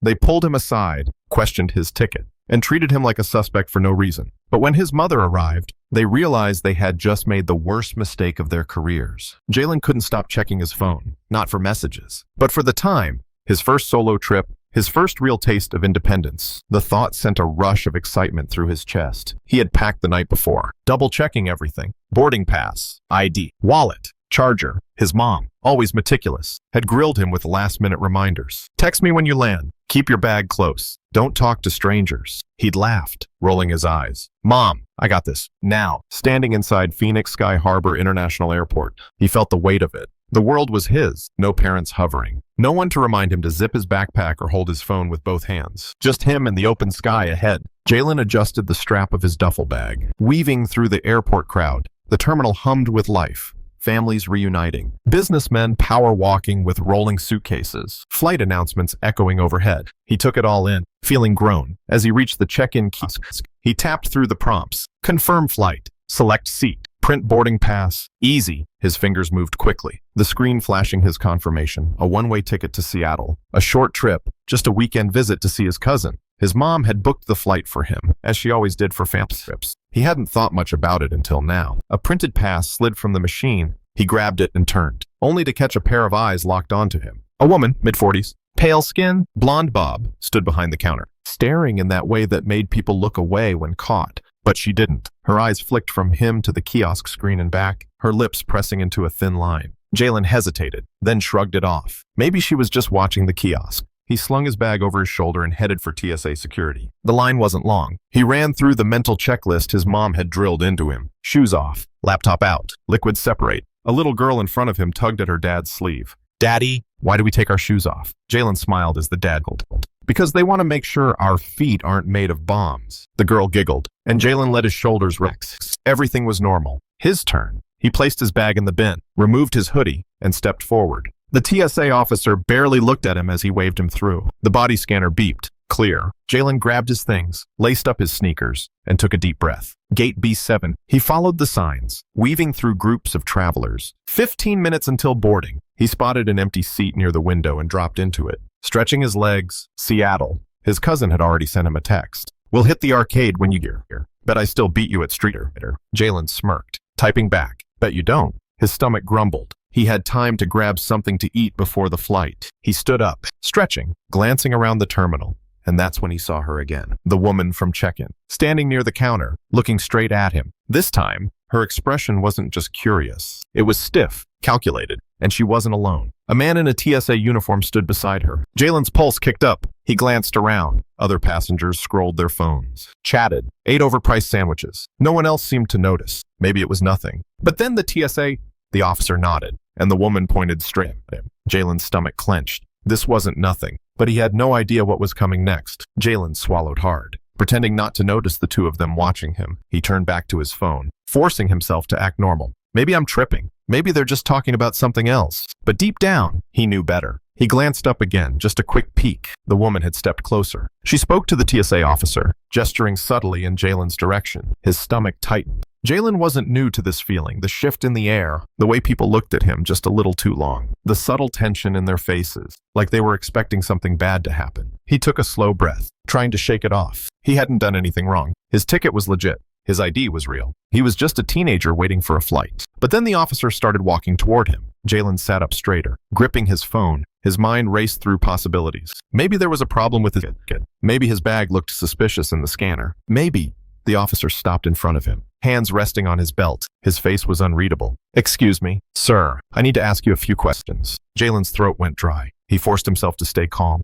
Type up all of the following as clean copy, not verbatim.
They pulled him aside, questioned his ticket, and treated him like a suspect for no reason. But when his mother arrived, they realized they had just made the worst mistake of their careers. Jalen couldn't stop checking his phone, not for messages, but for the time, his first solo trip, his first real taste of independence. The thought sent a rush of excitement through his chest. He had packed the night before, double-checking everything. Boarding pass, ID, wallet, charger. His mom, always meticulous, had grilled him with last-minute reminders. Text me when you land. Keep your bag close. Don't talk to strangers. He'd laughed, rolling his eyes. Mom, I got this. Now, standing inside Phoenix Sky Harbor International Airport, he felt the weight of it. The world was his, no parents hovering. No one to remind him to zip his backpack or hold his phone with both hands. Just him and the open sky ahead. Jalen adjusted the strap of his duffel bag. Weaving through the airport crowd, the terminal hummed with life. Families reuniting. Businessmen power walking with rolling suitcases. Flight announcements echoing overhead. He took it all in, feeling grown. As he reached the check-in kiosk, he tapped through the prompts. Confirm flight. Select seat. Print boarding pass. Easy. His fingers moved quickly. The screen flashing his confirmation. A one-way ticket to Seattle. A short trip. Just a weekend visit to see his cousin. His mom had booked the flight for him, as she always did for family trips. He hadn't thought much about it until now. A printed pass slid from the machine. He grabbed it and turned, only to catch a pair of eyes locked onto him. A woman, mid-40s, pale skin, blonde bob, stood behind the counter, staring in that way that made people look away when caught. But she didn't. Her eyes flicked from him to the kiosk screen and back, her lips pressing into a thin line. Jalen hesitated, then shrugged it off. Maybe she was just watching the kiosk. He slung his bag over his shoulder and headed for TSA security. The line wasn't long. He ran through the mental checklist his mom had drilled into him. Shoes off, laptop out, liquids separate. A little girl in front of him tugged at her dad's sleeve. Daddy, why do we take our shoes off? Jalen smiled as the dad giggled. Because they want to make sure our feet aren't made of bombs. The girl giggled, and Jalen let his shoulders relax. Everything was normal. His turn. He placed his bag in the bin, removed his hoodie, and stepped forward. The TSA officer barely looked at him as he waved him through. The body scanner beeped. Clear. Jalen grabbed his things, laced up his sneakers, and took a deep breath. Gate B7. He followed the signs, weaving through groups of travelers. 15 minutes until boarding. He spotted an empty seat near the window and dropped into it. Stretching his legs, Seattle. His cousin had already sent him a text. We'll hit the arcade when you get here. Bet I still beat you at Streeter. Jalen smirked, typing back. Bet you don't. His stomach grumbled. He had time to grab something to eat before the flight. He stood up, stretching, glancing around the terminal. And that's when he saw her again. The woman from check-in, standing near the counter, looking straight at him. This time, her expression wasn't just curious. It was stiff, calculated, and she wasn't alone. A man in a TSA uniform stood beside her. Jalen's pulse kicked up. He glanced around. Other passengers scrolled their phones, chatted, ate overpriced sandwiches. No one else seemed to notice. Maybe it was nothing. But then the officer nodded, and the woman pointed straight at him. Jalen's stomach clenched. This wasn't nothing, but he had no idea what was coming next. Jalen swallowed hard. Pretending not to notice the two of them watching him, he turned back to his phone, forcing himself to act normal. Maybe I'm tripping. Maybe they're just talking about something else. But deep down, he knew better. He glanced up again, just a quick peek. The woman had stepped closer. She spoke to the TSA officer, gesturing subtly in Jalen's direction. His stomach tightened. Jalen wasn't new to this feeling, the shift in the air, the way people looked at him just a little too long, the subtle tension in their faces, like they were expecting something bad to happen. He took a slow breath, trying to shake it off. He hadn't done anything wrong. His ticket was legit. His ID was real. He was just a teenager waiting for a flight. But then the officer started walking toward him. Jalen sat up straighter, gripping his phone. His mind raced through possibilities. Maybe there was a problem with his ticket. Maybe his bag looked suspicious in the scanner. Maybe. The officer stopped in front of him, hands resting on his belt. His face was unreadable. Excuse me, sir, I need to ask you a few questions. Jalen's throat went dry. He forced himself to stay calm.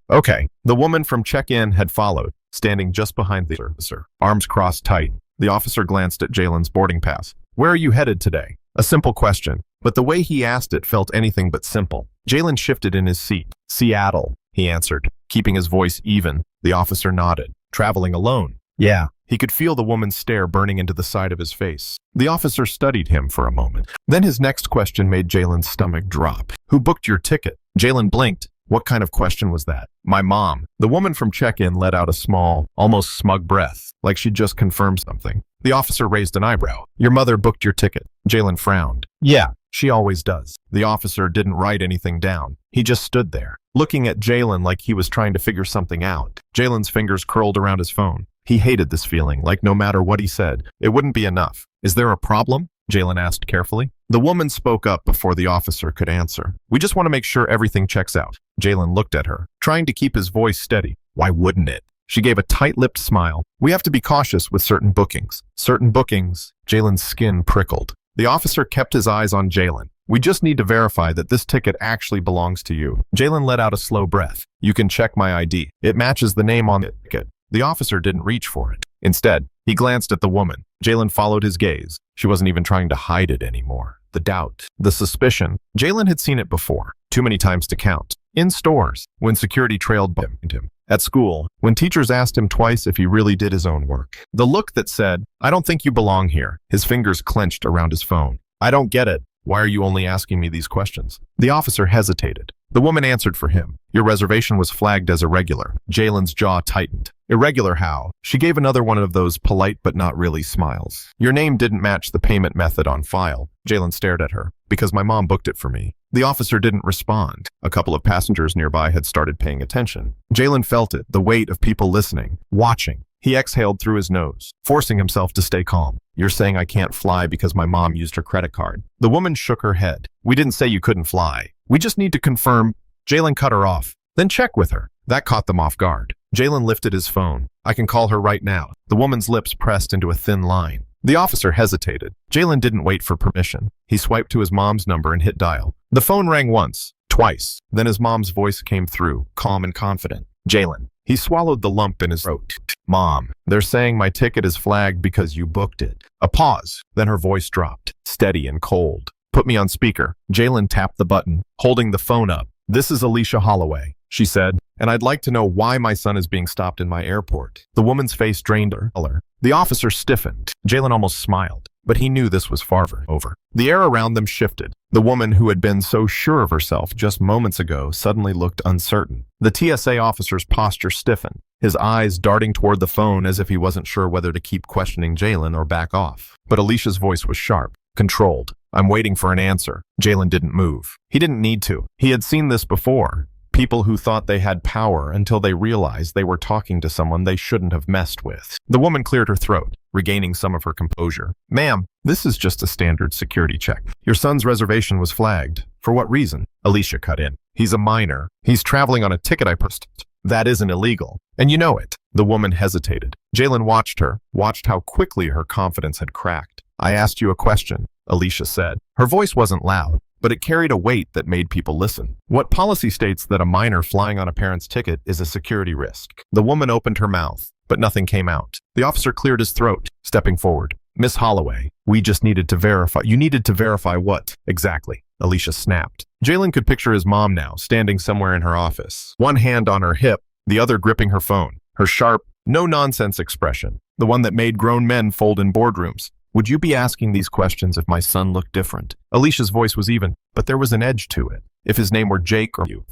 Okay. The woman from check-in had followed, standing just behind the officer, arms crossed tight. The officer glanced at Jalen's boarding pass. Where are you headed today? A simple question, but the way he asked it felt anything but simple. Jalen shifted in his seat. Seattle, he answered, keeping his voice even. The officer nodded. Traveling alone? Yeah. He could feel the woman's stare burning into the side of his face. The officer studied him for a moment. Then his next question made Jalen's stomach drop. Who booked your ticket? Jalen blinked. What kind of question was that? My mom. The woman from check-in let out a small, almost smug breath, like she'd just confirmed something. The officer raised an eyebrow. Your mother booked your ticket. Jalen frowned. Yeah, she always does. The officer didn't write anything down. He just stood there, looking at Jalen like he was trying to figure something out. Jalen's fingers curled around his phone. He hated this feeling, like no matter what he said, it wouldn't be enough. Is there a problem? Jalen asked carefully. The woman spoke up before the officer could answer. We just want to make sure everything checks out. Jalen looked at her, trying to keep his voice steady. Why wouldn't it? She gave a tight-lipped smile. We have to be cautious with certain bookings. Certain bookings? Jalen's skin prickled. The officer kept his eyes on Jalen. We just need to verify that this ticket actually belongs to you. Jalen let out a slow breath. You can check my ID. It matches the name on the ticket. The officer didn't reach for it. Instead, he glanced at the woman. Jalen followed his gaze. She wasn't even trying to hide it anymore. The doubt, the suspicion. Jalen had seen it before, too many times to count. In stores, when security trailed behind him. At school, when teachers asked him twice if he really did his own work. The look that said, I don't think you belong here. His fingers clenched around his phone. I don't get it. Why are you only asking me these questions? The officer hesitated. The woman answered for him. Your reservation was flagged as irregular. Jalen's jaw tightened. Irregular how? She gave another one of those polite but not really smiles. Your name didn't match the payment method on file. Jalen stared at her. Because my mom booked it for me. The officer didn't respond. A couple of passengers nearby had started paying attention. Jalen felt it, the weight of people listening, watching. He exhaled through his nose, forcing himself to stay calm. You're saying I can't fly because my mom used her credit card. The woman shook her head. We didn't say you couldn't fly. We just need to confirm. Jalen cut her off. Then check with her. That caught them off guard. Jalen lifted his phone. I can call her right now. The woman's lips pressed into a thin line. The officer hesitated. Jalen didn't wait for permission. He swiped to his mom's number and hit dial. The phone rang once, twice. Then his mom's voice came through, calm and confident. Jalen. He swallowed the lump in his throat. Mom, they're saying my ticket is flagged because you booked it. A pause. Then her voice dropped, steady and cold. Put me on speaker. Jalen tapped the button, holding the phone up. This is Alicia Holloway, she said, and I'd like to know why my son is being stopped in my airport. The woman's face drained her color. The officer stiffened. Jalen almost smiled, but he knew this was far over. The air around them shifted. The woman who had been so sure of herself just moments ago suddenly looked uncertain. The TSA officer's posture stiffened, his eyes darting toward the phone as if he wasn't sure whether to keep questioning Jalen or back off. But Alicia's voice was sharp, controlled. I'm waiting for an answer. Jalen didn't move. He didn't need to. He had seen this before. People who thought they had power until they realized they were talking to someone they shouldn't have messed with. The woman cleared her throat, regaining some of her composure. Ma'am, this is just a standard security check. Your son's reservation was flagged. For what reason? Alicia cut in. He's a minor. He's traveling on a ticket I purchased. That isn't illegal. And you know it. The woman hesitated. Jalen watched her, watched how quickly her confidence had cracked. I asked you a question, Alicia said. Her voice wasn't loud, but it carried a weight that made people listen. What policy states that a minor flying on a parent's ticket is a security risk? The woman opened her mouth, but nothing came out. The officer cleared his throat, stepping forward. Miss Holloway, we just needed to verify. You needed to verify what? Exactly. Alicia snapped. Jalen could picture his mom now, standing somewhere in her office, one hand on her hip, the other gripping her phone, her sharp, no-nonsense expression, the one that made grown men fold in boardrooms. Would you be asking these questions if my son looked different? Alicia's voice was even, but there was an edge to it. If his name were Jake or you.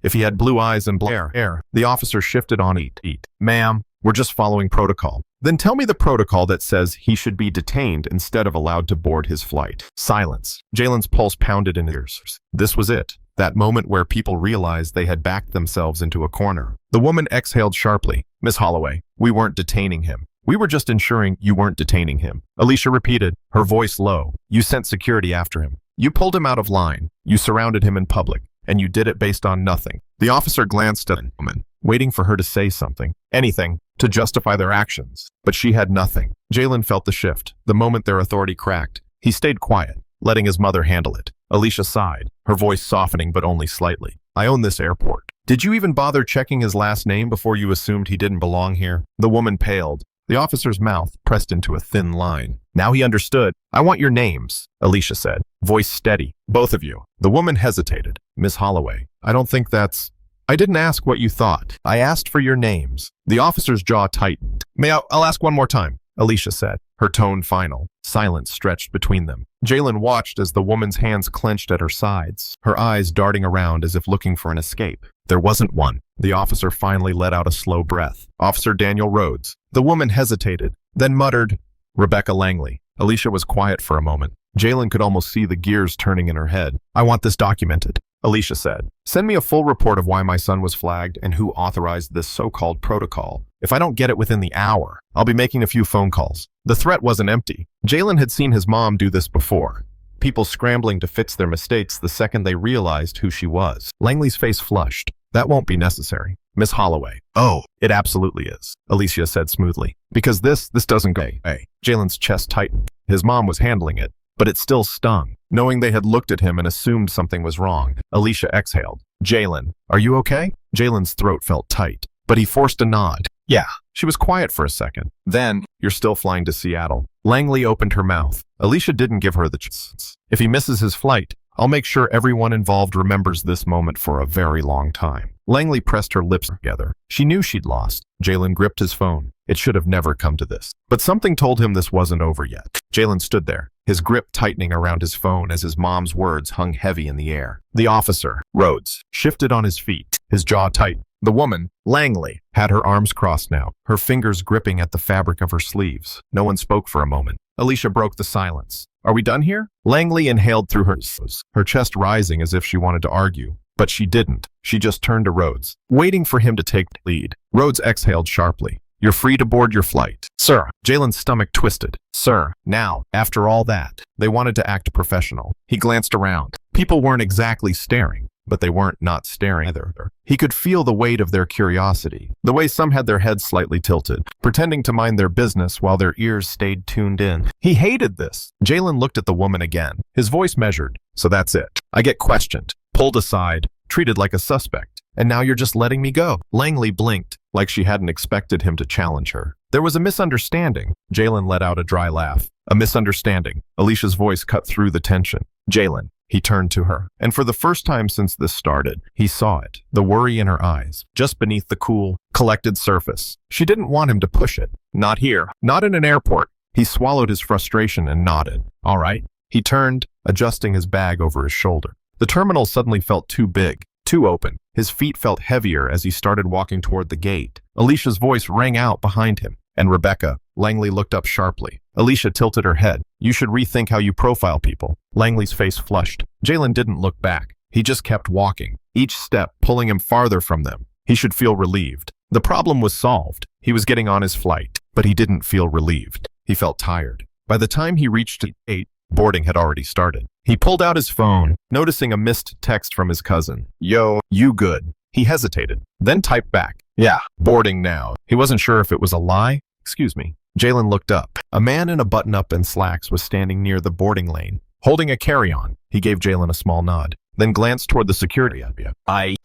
If he had blue eyes and black hair. The officer shifted on eat. Ma'am, we're just following protocol. Then tell me the protocol that says he should be detained instead of allowed to board his flight. Silence. Jalen's pulse pounded in his ears. This was it. That moment where people realized they had backed themselves into a corner. The woman exhaled sharply. Miss Holloway, we weren't detaining him. We were just ensuring you weren't detaining him. Alicia repeated, her voice low. You sent security after him. You pulled him out of line. You surrounded him in public. And you did it based on nothing. The officer glanced at the woman, waiting for her to say something. Anything, to justify their actions. But she had nothing. Jalen felt the shift. The moment their authority cracked, he stayed quiet, letting his mother handle it. Alicia sighed, her voice softening but only slightly. I own this airport. Did you even bother checking his last name before you assumed he didn't belong here? The woman paled. The officer's mouth pressed into a thin line. Now he understood. I want your names, Alicia said, voice steady. Both of you. The woman hesitated. Miss Holloway, I don't think that's... I didn't ask what you thought. I asked for your names. The officer's jaw tightened. I'll ask one more time, Alicia said, her tone final. Silence stretched between them. Jalen watched as the woman's hands clenched at her sides, her eyes darting around as if looking for an escape. There wasn't one. The officer finally let out a slow breath. Officer Daniel Rhodes. The woman hesitated, then muttered, Rebecca Langley. Alicia was quiet for a moment. Jalen could almost see the gears turning in her head. I want this documented. Alicia said. Send me a full report of why my son was flagged and who authorized this so-called protocol. If I don't get it within the hour, I'll be making a few phone calls. The threat wasn't empty. Jalen had seen his mom do this before. People scrambling to fix their mistakes the second they realized who she was. Langley's face flushed. That won't be necessary. Miss Holloway. Oh, it absolutely is, Alicia said smoothly. Because this doesn't go away. Jalen's chest tightened. His mom was handling it, but it still stung. Knowing they had looked at him and assumed something was wrong, Alicia exhaled. Jalen, are you okay? Jalen's throat felt tight, but he forced a nod. Yeah. She was quiet for a second. Then, you're still flying to Seattle. Langley opened her mouth. Alicia didn't give her the chance. If he misses his flight, I'll make sure everyone involved remembers this moment for a very long time. Langley pressed her lips together. She knew she'd lost. Jalen gripped his phone. It should have never come to this. But something told him this wasn't over yet. Jalen stood there, his grip tightening around his phone as his mom's words hung heavy in the air. The officer, Rhodes, shifted on his feet, his jaw tight. The woman, Langley, had her arms crossed now, her fingers gripping at the fabric of her sleeves. No one spoke for a moment. Alicia broke the silence. Are we done here? Langley inhaled through her chest rising as if she wanted to argue. But she didn't. She just turned to Rhodes, waiting for him to take the lead. Rhodes exhaled sharply. You're free to board your flight. Sir. Jalen's stomach twisted. Sir. Now, after all that, they wanted to act professional. He glanced around. People weren't exactly staring, but they weren't not staring either. He could feel the weight of their curiosity, the way some had their heads slightly tilted, pretending to mind their business while their ears stayed tuned in. He hated this. Jalen looked at the woman again, his voice measured. So that's it. I get questioned, pulled aside, treated like a suspect, and now you're just letting me go. Langley blinked, like she hadn't expected him to challenge her. There was a misunderstanding. Jalen let out a dry laugh. A misunderstanding. Alicia's voice cut through the tension. Jalen. He turned to her, and for the first time since this started, he saw it, the worry in her eyes, just beneath the cool, collected surface. She didn't want him to push it. Not here. Not in an airport. He swallowed his frustration and nodded. All right. He turned, adjusting his bag over his shoulder. The terminal suddenly felt too big, too open. His feet felt heavier as he started walking toward the gate. Alicia's voice rang out behind him. And Rebecca. Langley looked up sharply. Alicia tilted her head. You should rethink how you profile people. Langley's face flushed. Jalen didn't look back. He just kept walking, each step pulling him farther from them. He should feel relieved. The problem was solved. He was getting on his flight, but he didn't feel relieved. He felt tired. By the time he reached the gate, boarding had already started. He pulled out his phone, noticing a missed text from his cousin. Yo, you good? He hesitated, then typed back. Yeah, boarding now. He wasn't sure if it was a lie. Excuse me. Jalen looked up. A man in a button-up and slacks was standing near the boarding lane, holding a carry-on. He gave Jalen a small nod, then glanced toward the security area. I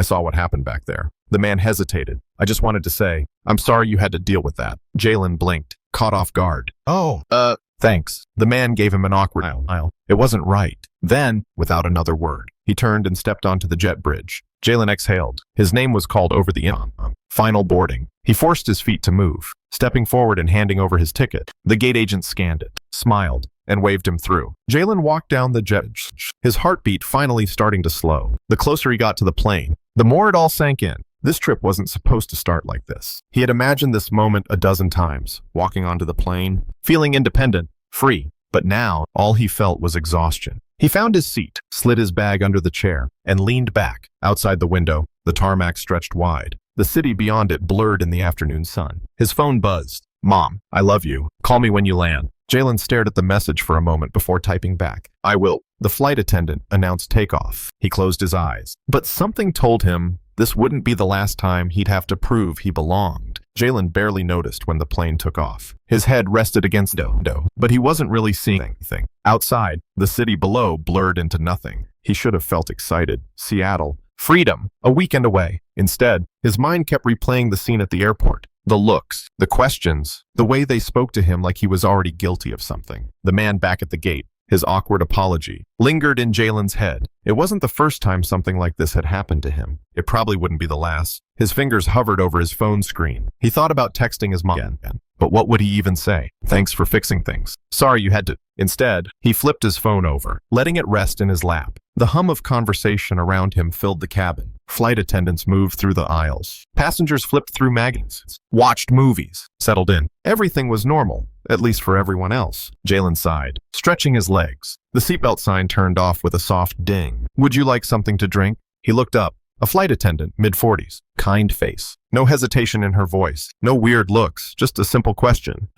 saw what happened back there. The man hesitated. I just wanted to say, I'm sorry you had to deal with that. Jalen blinked, caught off guard. Oh, thanks. The man gave him an awkward smile. It wasn't right. Then, without another word, he turned and stepped onto the jet bridge. Jalen exhaled. His name was called over the intercom. Final boarding. He forced his feet to move, stepping forward and handing over his ticket. The gate agent scanned it, smiled, and waved him through. Jalen walked down the jet, his heartbeat finally starting to slow. The closer he got to the plane, the more it all sank in. This trip wasn't supposed to start like this. He had imagined this moment a dozen times, walking onto the plane, feeling independent, free. But now, all he felt was exhaustion. He found his seat, slid his bag under the chair, and leaned back. Outside the window, the tarmac stretched wide. The city beyond it blurred in the afternoon sun. His phone buzzed. Mom, I love you. Call me when you land. Jalen stared at the message for a moment before typing back. I will. The flight attendant announced takeoff. He closed his eyes. But something told him this wouldn't be the last time he'd have to prove he belonged. Jalen barely noticed when the plane took off. His head rested against the window, but he wasn't really seeing anything. Outside, the city below blurred into nothing. He should have felt excited. Seattle. Freedom. A weekend away. Instead, his mind kept replaying the scene at the airport. The looks, the questions, the way they spoke to him like he was already guilty of something. The man back at the gate, his awkward apology, lingered in Jalen's head. It wasn't the first time something like this had happened to him. It probably wouldn't be the last. His fingers hovered over his phone screen. He thought about texting his mom again. But what would he even say? Thanks for fixing things. Sorry you had to. Instead, he flipped his phone over, letting it rest in his lap. The hum of conversation around him filled the cabin. Flight attendants moved through the aisles. Passengers flipped through magazines, watched movies, settled in. Everything was normal, at least for everyone else. Jalen sighed, stretching his legs. The seatbelt sign turned off with a soft ding. Would you like something to drink? He looked up. A flight attendant, mid-40s, kind face. No hesitation in her voice, no weird looks, just a simple question.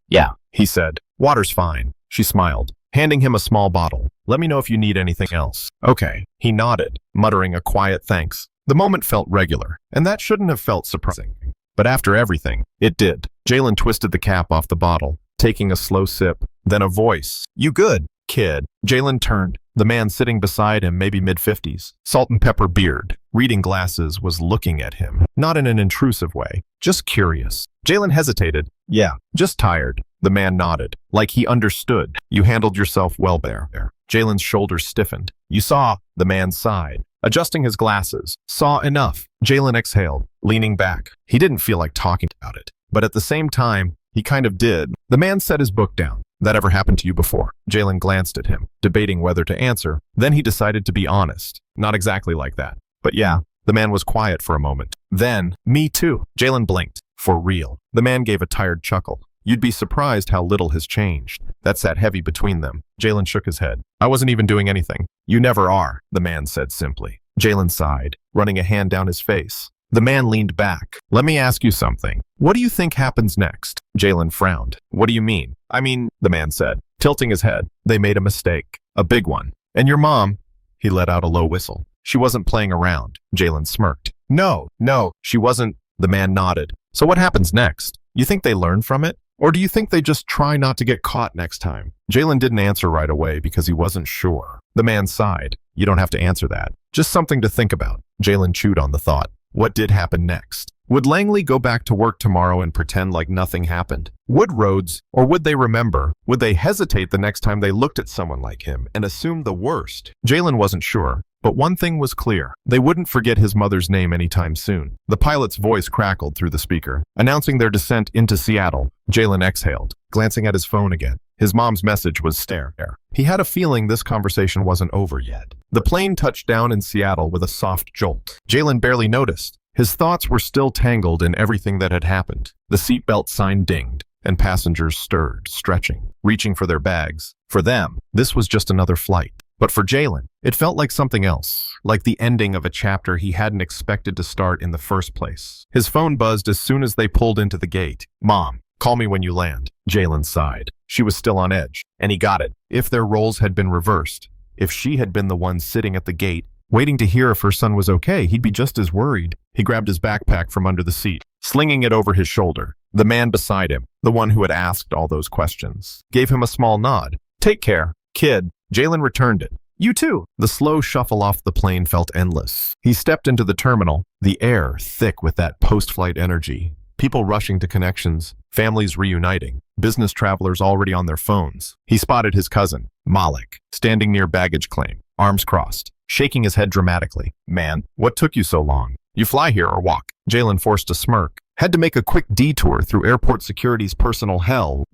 Yeah, he said. Water's fine. She smiled, handing him a small bottle. Let me know if you need anything else. Okay. He nodded, muttering a quiet thanks. The moment felt regular, and that shouldn't have felt surprising. But after everything, it did. Jalen twisted the cap off the bottle, taking a slow sip. Then a voice. You good, kid? Jalen turned. The man sitting beside him, maybe mid-50s, salt and pepper beard, reading glasses, was looking at him, not in an intrusive way, just curious. Jalen hesitated. Yeah, just tired. The man nodded, like he understood. You handled yourself well there. Jalen's shoulders stiffened. You saw, the man sighed, adjusting his glasses. Saw enough. Jalen exhaled, leaning back. He didn't feel like talking about it, but at the same time, he kind of did. The man set his book down. That ever happened to you before? Jalen glanced at him, debating whether to answer. Then he decided to be honest. Not exactly like that. But yeah, the man was quiet for a moment. Then, me too. Jalen blinked. For real. The man gave a tired chuckle. You'd be surprised how little has changed. That sat heavy between them. Jalen shook his head. I wasn't even doing anything. You never are, the man said simply. Jalen sighed, running a hand down his face. The man leaned back. Let me ask you something. What do you think happens next? Jalen frowned. What do you mean? I mean, the man said, tilting his head. They made a mistake. A big one. And your mom? He let out a low whistle. She wasn't playing around. Jalen smirked. No, she wasn't. The man nodded. So what happens next? You think they learn from it? Or do you think they just try not to get caught next time? Jalen didn't answer right away because he wasn't sure. The man sighed. You don't have to answer that. Just something to think about. Jalen chewed on the thought. What did happen next? Would Langley go back to work tomorrow and pretend like nothing happened? Would Rhodes, or would they remember? Would they hesitate the next time they looked at someone like him and assume the worst? Jalen wasn't sure, but one thing was clear. They wouldn't forget his mother's name anytime soon. The pilot's voice crackled through the speaker, announcing their descent into Seattle. Jalen exhaled, glancing at his phone again. His mom's message was stare. He had a feeling this conversation wasn't over yet. The plane touched down in Seattle with a soft jolt. Jalen barely noticed. His thoughts were still tangled in everything that had happened. The seatbelt sign dinged, and passengers stirred, stretching, reaching for their bags. For them, this was just another flight. But for Jalen, it felt like something else, like the ending of a chapter he hadn't expected to start in the first place. His phone buzzed as soon as they pulled into the gate. Mom, call me when you land. Jalen sighed. She was still on edge, and he got it. If their roles had been reversed, if she had been the one sitting at the gate, waiting to hear if her son was okay, he'd be just as worried. He grabbed his backpack from under the seat, slinging it over his shoulder. The man beside him, the one who had asked all those questions, gave him a small nod. Take care, kid. Jalen returned it. You too. The slow shuffle off the plane felt endless. He stepped into the terminal, the air thick with that post-flight energy. People rushing to connections, families reuniting, business travelers already on their phones. He spotted his cousin, Malik, standing near baggage claim, arms crossed, shaking his head dramatically. Man, what took you so long? You fly here or walk? Jalen forced a smirk. Had to make a quick detour through airport security's personal hell.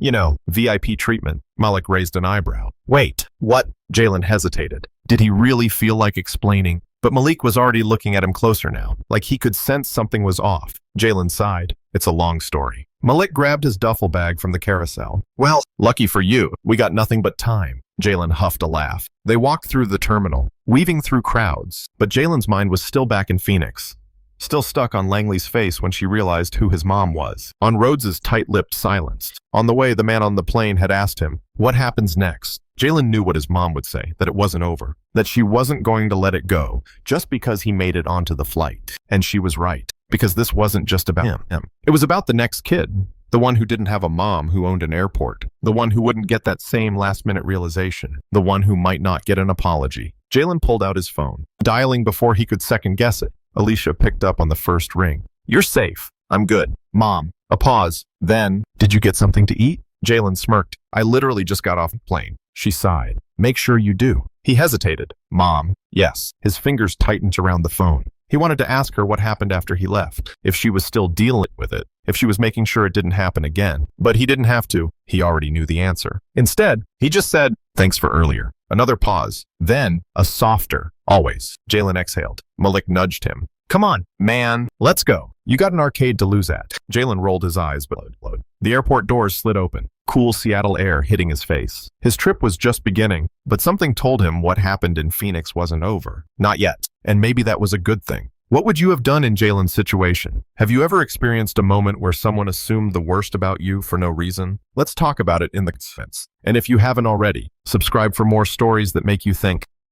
VIP treatment. Malik raised an eyebrow. Wait, what? Jalen hesitated. Did he really feel like explaining? But Malik was already looking at him closer now, like he could sense something was off. Jalen sighed. It's a long story. Malik grabbed his duffel bag from the carousel. Well, lucky for you, we got nothing but time. Jalen huffed a laugh. They walked through the terminal, weaving through crowds, but Jalen's mind was still back in Phoenix. Still stuck on Langley's face when she realized who his mom was. On Rhodes's tight-lipped silence. On the way, the man on the plane had asked him, what happens next? Jalen knew what his mom would say, that it wasn't over, that she wasn't going to let it go, just because he made it onto the flight. And she was right, because this wasn't just about him. It was about the next kid, the one who didn't have a mom who owned an airport, the one who wouldn't get that same last-minute realization, the one who might not get an apology. Jalen pulled out his phone, dialing before he could second-guess it. Alicia picked up on the first ring. You're safe. I'm good. Mom. A pause. Then, did you get something to eat? Jalen smirked. I literally just got off the plane. She sighed. Make sure you do. He hesitated. Mom. Yes. His fingers tightened around the phone. He wanted to ask her what happened after he left, if she was still dealing with it, if she was making sure it didn't happen again. But he didn't have to. He already knew the answer. Instead, he just said, thanks for earlier. Another pause. Then, a softer, always. Jalen exhaled. Malik nudged him. Come on, man, let's go. You got an arcade to lose at. Jalen rolled his eyes, but the airport doors slid open, cool Seattle air hitting his face. His trip was just beginning, but something told him what happened in Phoenix wasn't over. Not yet, and maybe that was a good thing. What would you have done in Jalen's situation? Have you ever experienced a moment where someone assumed the worst about you for no reason? Let's talk about it in the comments. And if you haven't already, subscribe for more stories that make you think.